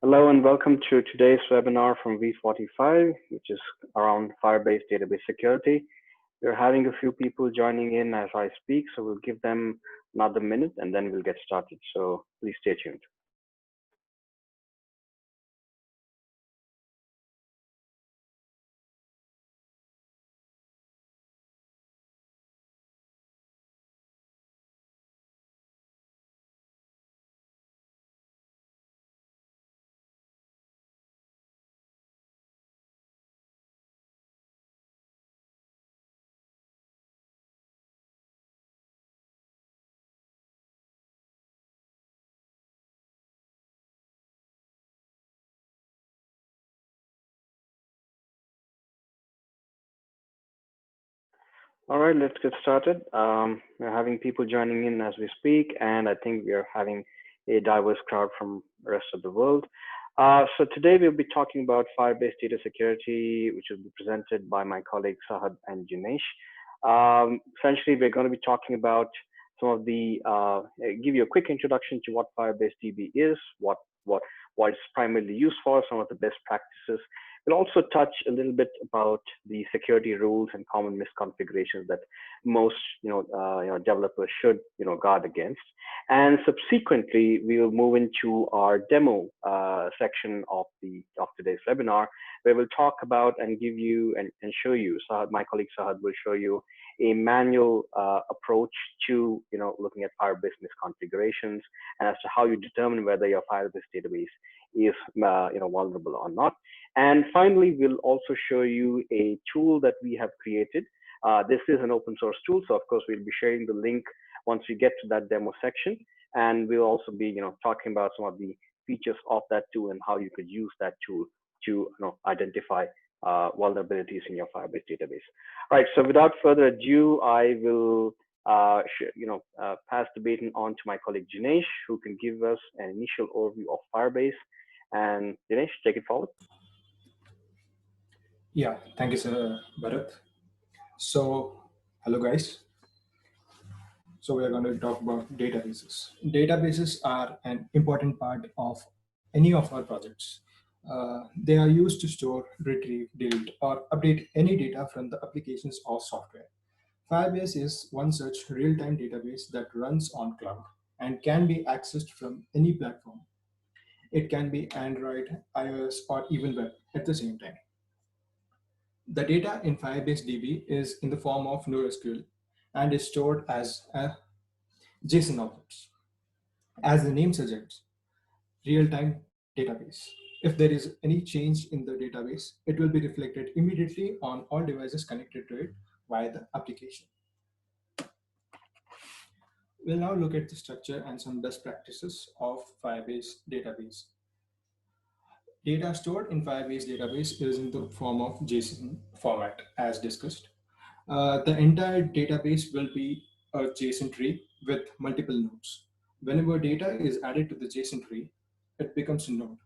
Hello and welcome to today's webinar from V45, which is around Firebase database security. We're having a few people joining in as I speak, so we'll give them another minute and then we'll get started. So please stay tuned. All right, let's get started. We're having people joining in as we speak, and I think we are having a diverse crowd from the rest of the world. So today we'll be talking about Firebase data security, which will be presented by my colleagues Sahad and Jinesh. Essentially, we're going to be talking about some of the, give you a quick introduction to what Firebase DB is, what it's primarily used for, some of the best practices. We'll also touch a little bit about the security rules and common misconfigurations that most developers should guard against. And subsequently, we will move into our demo section of today's webinar, where we'll talk about and give you and show you. So my colleague Sahad will show you a manual approach to looking at Firebase misconfigurations and as to how you determine whether your Firebase database is vulnerable or not. And finally, we'll also show you a tool that we have created. This is an open source tool, so of course we'll be sharing the link once we get to that demo section, and we'll also be talking about some of the features of that tool and how you could use that tool to identify vulnerabilities in your Firebase database. All right, so without further ado, I will pass the baton on to my colleague Jinesh, who can give us an initial overview of Firebase. And Jinesh, take it forward. Yeah, thank you, sir, Bharat. So, hello, guys. So, we are going to talk about databases. Databases are an important part of any of our projects. They are used to store, retrieve, delete, or update any data from the applications or software. Firebase is one such real time database that runs on cloud and can be accessed from any platform. It can be Android, iOS, or even web at the same time. The data in Firebase DB is in the form of NoSQL and is stored as a JSON objects. As the name suggests, real-time database. If there is any change in the database, it will be reflected immediately on all devices connected to it via the application. We'll now look at the structure and some best practices of Firebase database. Data stored in Firebase database is in the form of JSON format as discussed. The entire database will be a JSON tree with multiple nodes. Whenever data is added to the JSON tree, it becomes a node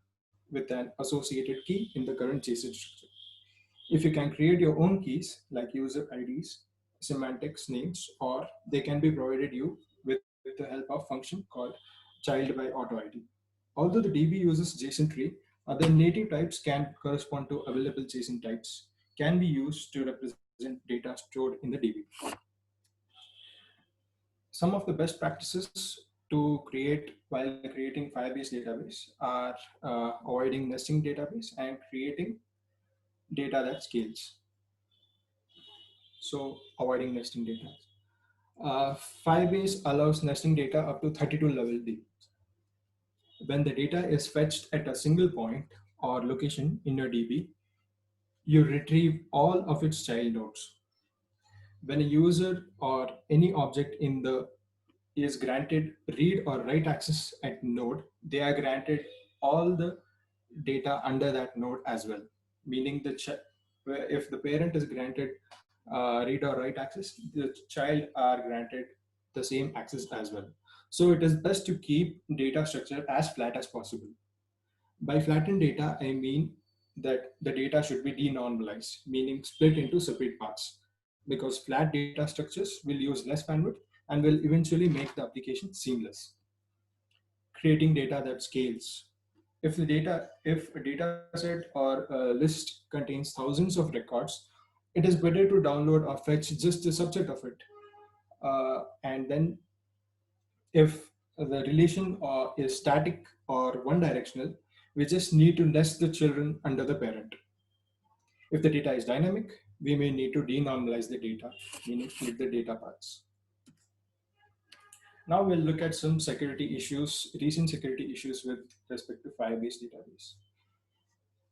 with an associated key in the current JSON structure. If you can create your own keys like user IDs, semantics names, or they can be provided you with the help of function called child by auto ID. Although the DB uses JSON tree, other native types can correspond to available JSON types can be used to represent data stored in the DB. Some of the best practices to create while creating Firebase database are avoiding nesting database and creating data that scales. So avoiding nesting data. Firebase allows nesting data up to 32 level deep. When the data is fetched at a single point or location in your DB, you retrieve all of its child nodes. When a user or any object in the is granted read or write access at node, they are granted all the data under that node as well. Meaning if the parent is granted read or write access, the child are granted the same access as well. So it is best to keep data structure as flat as possible. By flattened data, I mean that the data should be denormalized, meaning split into separate parts, because flat data structures will use less bandwidth and will eventually make the application seamless. Creating data that scales. If a data set or a list contains thousands of records, it is better to download or fetch just a subset of it. And then if the relation is static or one directional, we just need to nest the children under the parent. If the data is dynamic, we may need to denormalize the data, meaning split the data parts. Now we'll look at some security issues, recent security issues with respect to Firebase database.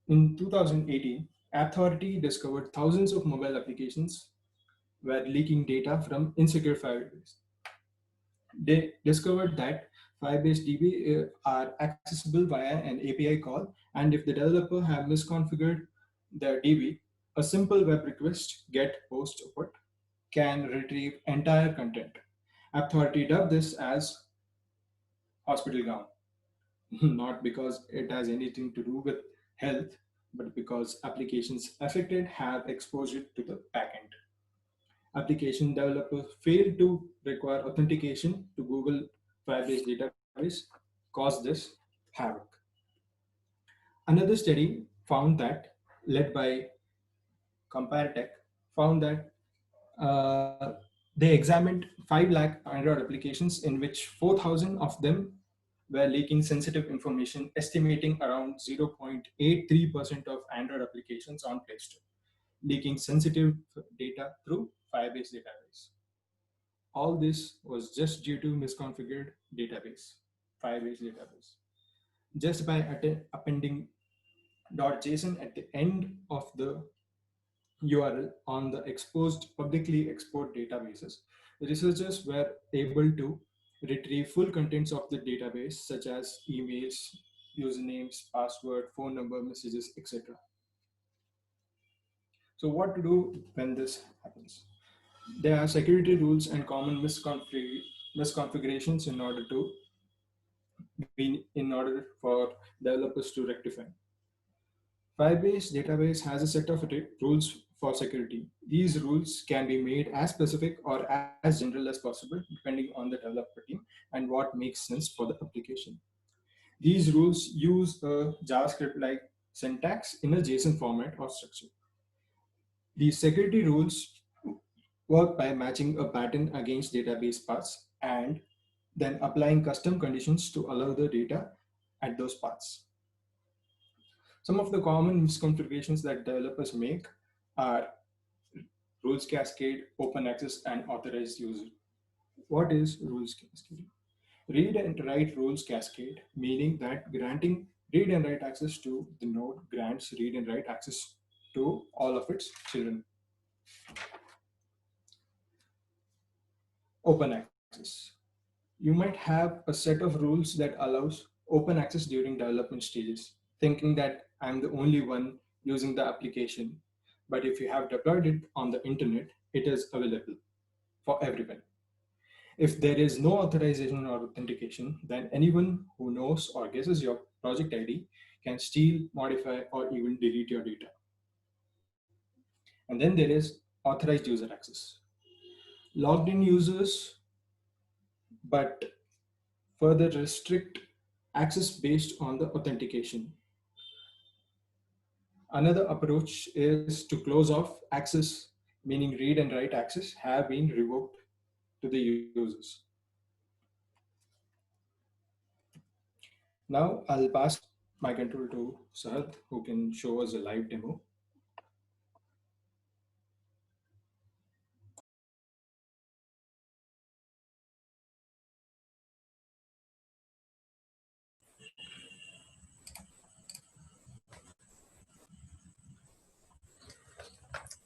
In 2018, Authority discovered thousands of mobile applications were leaking data from insecure Firebase. They discovered that FirebaseDB are accessible via an API call, and if the developer have misconfigured the DB, a simple web request get post put can retrieve entire content. Authority dubbed this as hospital gown, not because it has anything to do with health, but because applications affected have exposure to the backend. Application developers failed to require authentication to Google Firebase database, caused this havoc. Another study found that, led by Comparatech, found that they examined 5 lakh Android applications in which 4,000 of them were leaking sensitive information, estimating around 0.83% of Android applications on Play Store, leaking sensitive data through Firebase database. All this was just due to misconfigured database, Firebase database. Just by appending .json at the end of the URL on the exposed publicly export databases, the researchers were able to retrieve full contents of the database such as emails, usernames, password, phone number, messages, etc. So what to do when this happens? There are security rules and common misconfigurations in order for developers to rectify. Firebase database has a set of rules for security. These rules can be made as specific or as general as possible, depending on the developer team and what makes sense for the application. These rules use a JavaScript-like syntax in a JSON format or structure. These security rules work by matching a pattern against database paths and then applying custom conditions to allow the data at those paths. Some of the common misconfigurations that developers make are rules cascade, open access, and authorized user. What is rules cascade? Read and write rules cascade, meaning that granting read and write access to the node grants read and write access to all of its children. Open access. You might have a set of rules that allows open access during development stages, thinking that I'm the only one using the application. But if you have deployed it on the internet, it is available for everyone. If there is no authorization or authentication, then anyone who knows or guesses your project ID can steal, modify, or even delete your data. And then there is authorized user access. Logged in users, but further restrict access based on the authentication. Another approach is to close off access, meaning read and write access have been revoked to the users. Now I'll pass my control to Sahad, who can show us a live demo.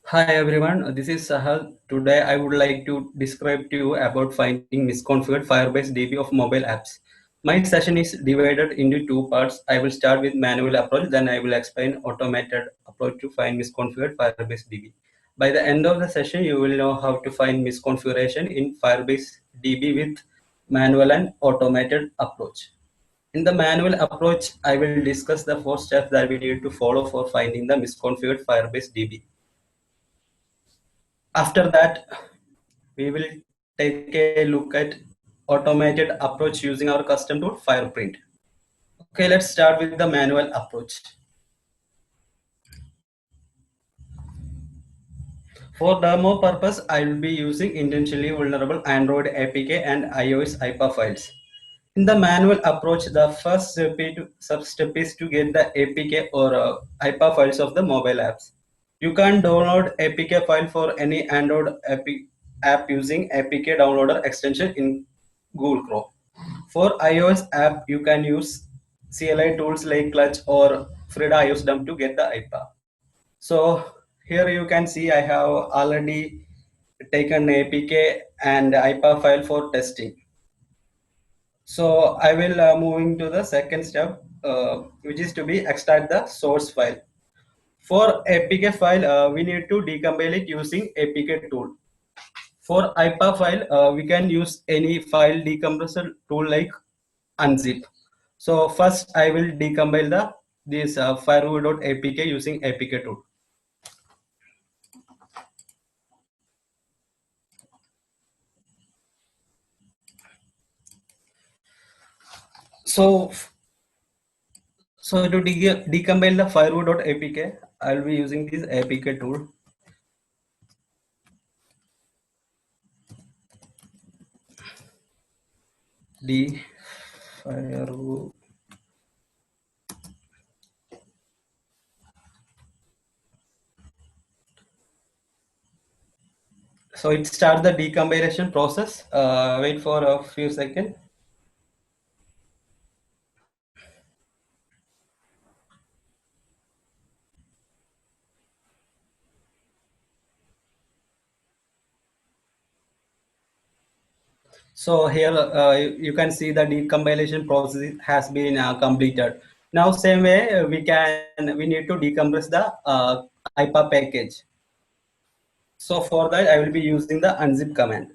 Hi everyone, this is Sahal. Today I would like to describe to you about finding misconfigured Firebase DB of mobile apps. My session is divided into two parts. I will start with manual approach, then I will explain automated approach to find misconfigured Firebase DB. By the end of the session, you will know how to find misconfiguration in Firebase DB with manual and automated approach. In the manual approach, I will discuss the 4 steps that we need to follow for finding the misconfigured Firebase DB. After that, we will take a look at automated approach using our custom tool Fireprint. Okay, let's start with the manual approach. For demo purpose, I will be using intentionally vulnerable Android APK and iOS IPA files. In the manual approach, the first step is to get the APK or IPA files of the mobile apps. You can download APK file for any Android app using APK downloader extension in Google Chrome. For iOS app, you can use CLI tools like Clutch or Frida iOS dump to get the IPA. So here you can see I have already taken APK and IPA file for testing. So I will moving to the second step, which is to be extract the source file. For APK file, we need to decompile it using APK tool. For IPA file, we can use any file decompressor tool like unzip. So first I will decompile this firewall.apk using APK tool. So to decompile the firewall.apk, I'll be using this APK tool. Firewall. So it starts the decompilation process. Wait for a few seconds. So here you can see the decompilation process has been completed. Now same way we need to decompress the IPA package. So for that I will be using the unzip command.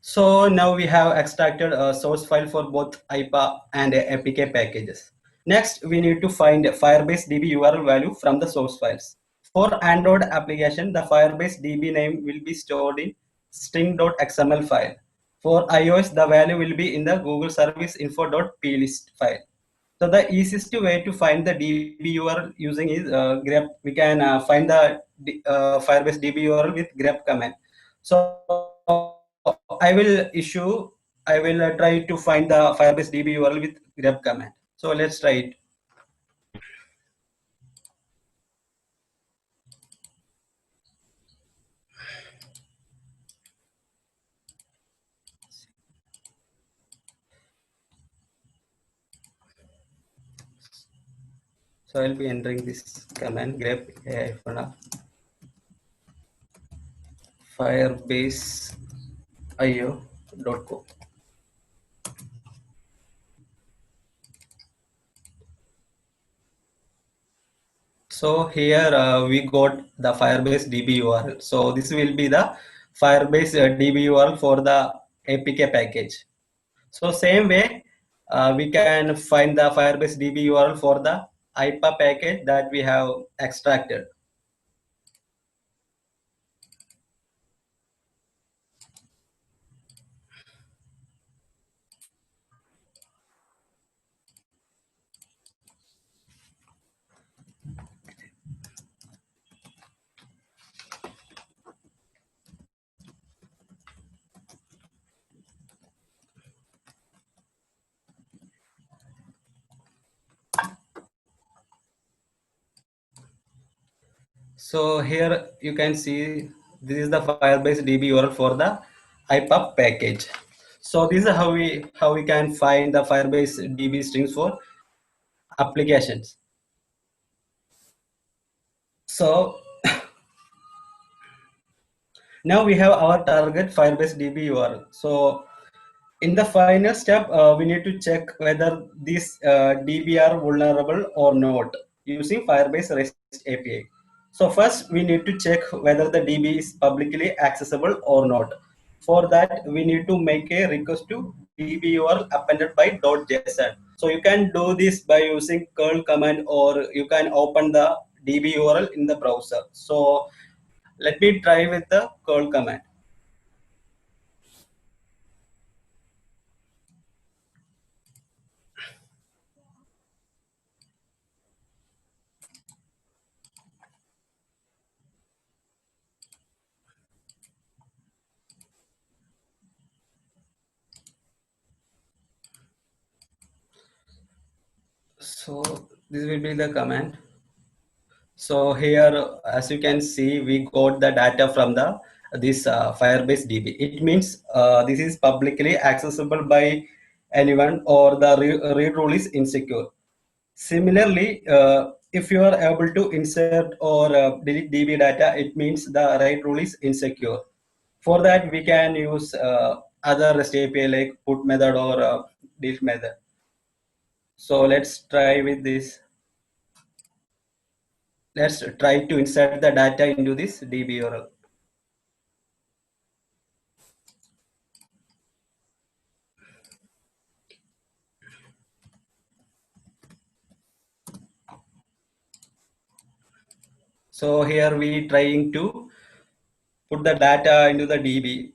So now we have extracted a source file for both IPA and APK packages. Next, we need to find Firebase DB URL value from the source files. For Android application, the Firebase DB name will be stored in string.xml file. For iOS, the value will be in the Google Service info.plist file. So the easiest way to find the DB URL using is grep. We can find the Firebase DB URL with grep command. So I will try to find the Firebase DB URL with grep command. So let's try it. So I'll be entering this command grep firebase io.co. So here we got the Firebase DB URL. So this will be the Firebase DB URL for the APK package. So same way we can find the Firebase DB URL for the IPA package that we have extracted. So here you can see this is the Firebase DB URL for the IPA package. So this is how we can find the Firebase DB strings for applications. So now we have our target Firebase DB URL. So in the final step, we need to check whether these DB are vulnerable or not using Firebase REST API. So first we need to check whether the DB is publicly accessible or not. For that, we need to make a request to DB URL appended by .json. So you can do this by using curl command, or you can open the DB URL in the browser. So let me try with the curl command. So this will be the command. So here, as you can see, we got the data from the this Firebase DB. It means this is publicly accessible by anyone, or the read rule is insecure. Similarly, if you are able to insert or delete DB data, it means the write rule is insecure. For that, we can use other REST API like put method or delete method. So let's try with this. Let's try to insert the data into this DB URL. So here we trying to put the data into the DB.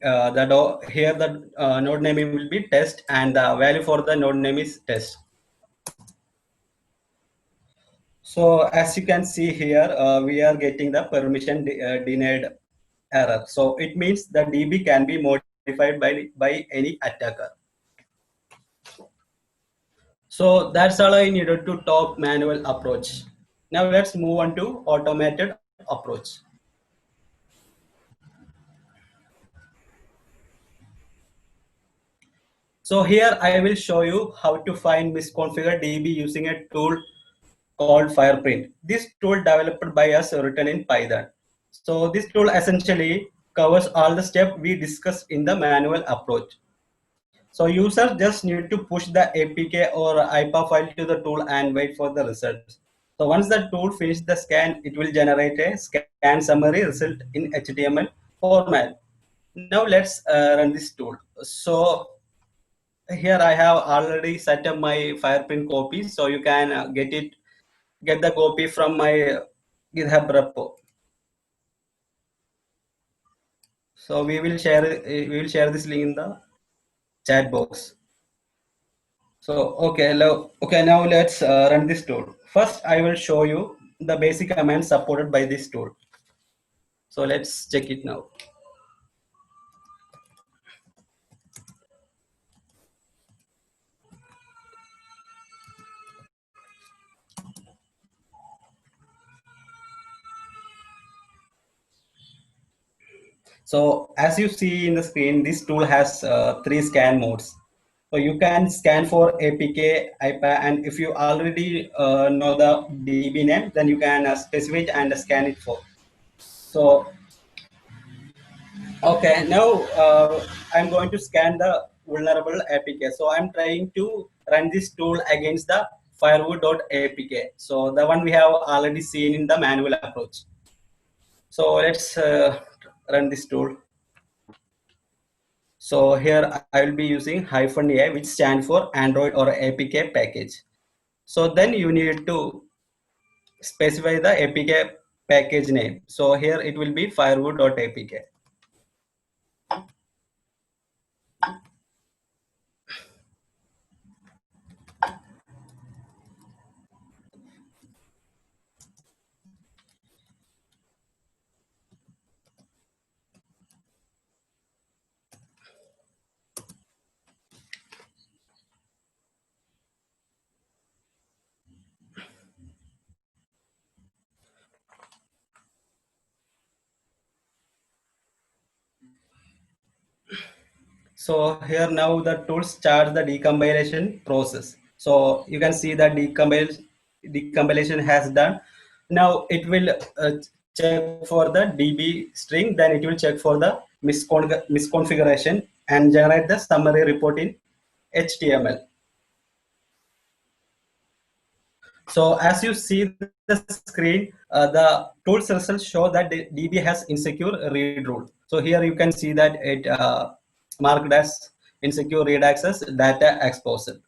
Here the node name will be test, and the value for the node name is test. So as you can see here, we are getting the permission denied error. So it means the DB can be modified by any attacker. So that's all I needed to talk manual approach. Now let's move on to automated approach. So here I will show you how to find misconfigured DB using a tool called Fireprint. This tool developed by us, written in Python. So this tool essentially covers all the steps we discussed in the manual approach. So user just need to push the APK or IPA file to the tool and wait for the results. So once the tool finishes the scan, it will generate a scan summary result in HTML format. Now let's run this tool. So here I have already set up my Fireprint copy, so you can get the copy from my GitHub repo. So we will share this link in the chat box. So now let's run this tool. First, I will show you the basic commands supported by this tool. So let's check it now. So as you see in the screen, this tool has 3 scan modes. So you can scan for APK, IPA, and if you already know the DB name, then you can specify it and scan it for. So okay, now I'm going to scan the vulnerable APK. So I'm trying to run this tool against the firewood.apk. So the one we have already seen in the manual approach. So let's run this tool. So here I will be using -a, which stands for Android or APK package. So then you need to specify the APK package name. So here it will be firewood.apk. So here now the tool starts the decompilation process. So you can see that decompilation has done. Now it will check for the DB string, then it will check for the misconfiguration and generate the summary report in HTML. So as you see the screen, the tools results show that the DB has insecure read rule. So here you can see that it marked as insecure read access data exposed.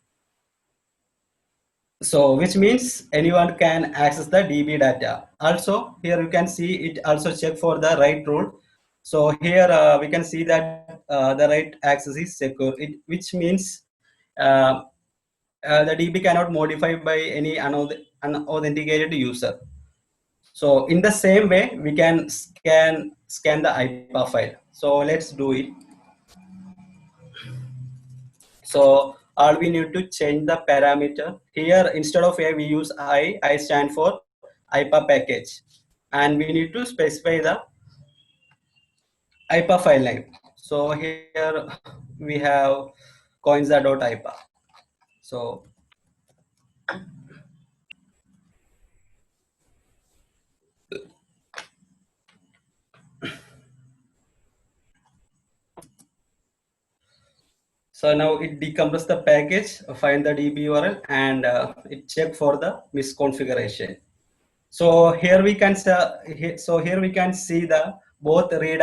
So which means anyone can access the DB data. Also here you can see it also check for the write rule. So here we can see that the write access is secure, which means uh, the DB cannot modify by any unauthenticated user. So in the same way, we can scan the IPA file. So let's do it. So all we need to change the parameter here. Instead of a, we use I stand for IPA package, and we need to specify the IPA file name. So here we have coinza.ipa. So so now it decompresses the package, find the DB URL, and it check for the misconfiguration. So here we can see the both read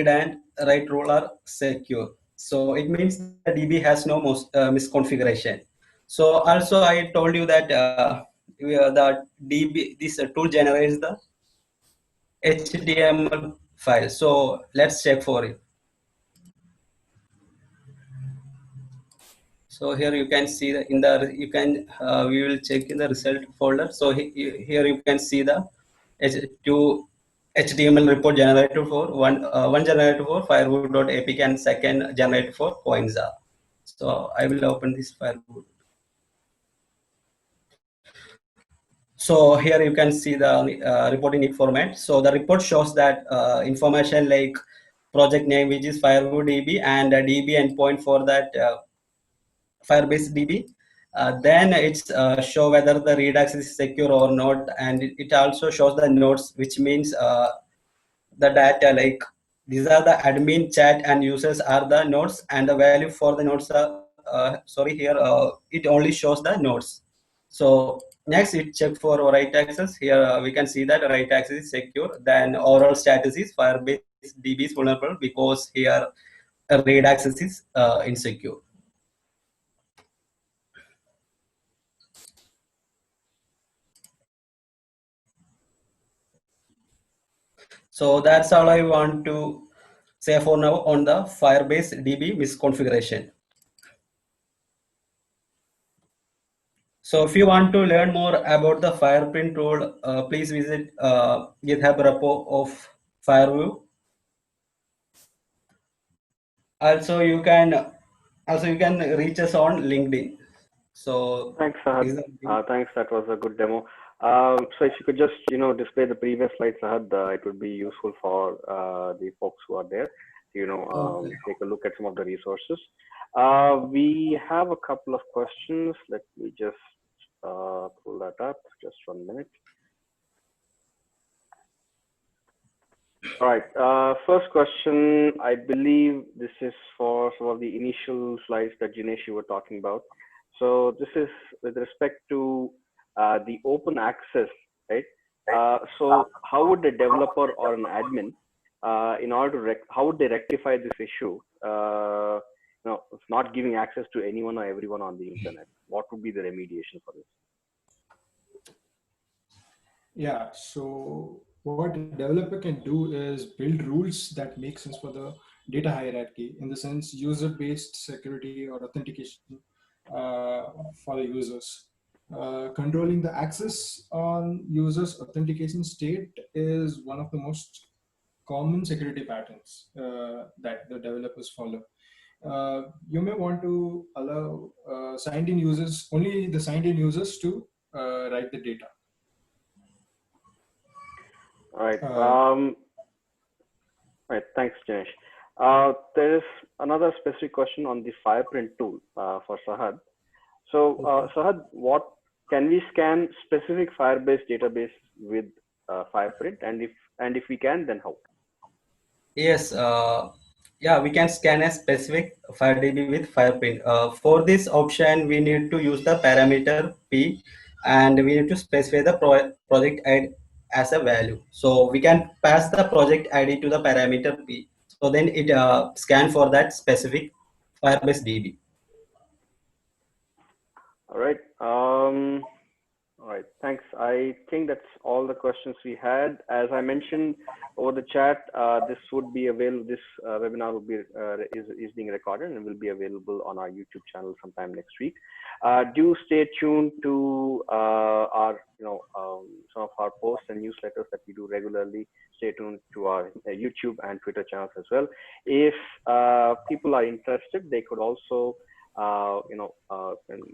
and write rule are secure. So it means the DB has no misconfiguration. So also I told you that the DB this tool generates the HTML file. So let's check for it. So here you can see the we will check in the result folder. So here you can see the two HTML report generated for one generated for firewood.apk and second generated for coinza. So I will open this firewood. So here you can see the report in format. So the report shows that information like project name, which is firewood.db, and a DB endpoint for that FirebaseDB. Then it's show whether the read access is secure or not, and it also shows the nodes, which means the data like these are the admin chat and users are the nodes, and the value for the nodes are it only shows the nodes. So next it check for write access. Here we can see that write access is secure. Then overall status is FirebaseDB is vulnerable because here read access is insecure. So that's all I want to say for now on the Firebase DB misconfiguration. So if you want to learn more about the Fireprint tool, please visit GitHub repo of Fireview. Also, you can reach us on LinkedIn. So Thanks, Sahad. Thanks. That was a good demo. So if you could just, display the previous slide, Sahad, it would be useful for the folks who are there to, take a look at some of the resources. We have a couple of questions. Let me just pull that up. Just 1 minute. All right. First question. I believe this is for some of the initial slides that Jinesh you were talking about. So this is with respect to the open access, right? So how would a developer or an admin, in order to how would they rectify this issue? Of not giving access to anyone or everyone on the internet. What would be the remediation for this? Yeah, so what a developer can do is build rules that make sense for the data hierarchy, in the sense user-based security or authentication for the users. Controlling the access on users' authentication state is one of the most common security patterns that the developers follow. You may want to allow only the signed in users to write the data. All right. Right. Thanks, Janesh. There is another specific question on the Fireprint tool for Sahad. So, Sahad, what can we scan specific Firebase database with Fireprint, and if we can, then how? Yes, we can scan a specific FireDB with Fireprint. For this option, we need to use the parameter P, and we need to specify the project ID as a value. So we can pass the project ID to the parameter P. So then it scan for that specific Firebase DB. All right. All right. Thanks. I think that's all the questions we had. As I mentioned over the chat, this would be available. This webinar will be is being recorded and will be available on our YouTube channel sometime next week. Do stay tuned to our some of our posts and newsletters that we do regularly. Stay tuned to our YouTube and Twitter channels as well. If people are interested, they could also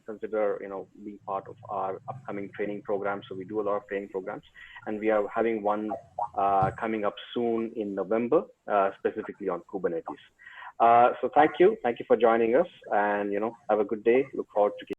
consider being part of our upcoming training program. So we do a lot of training programs, and we are having one coming up soon in November, specifically on Kubernetes. So thank you for joining us, and have a good day. Look forward to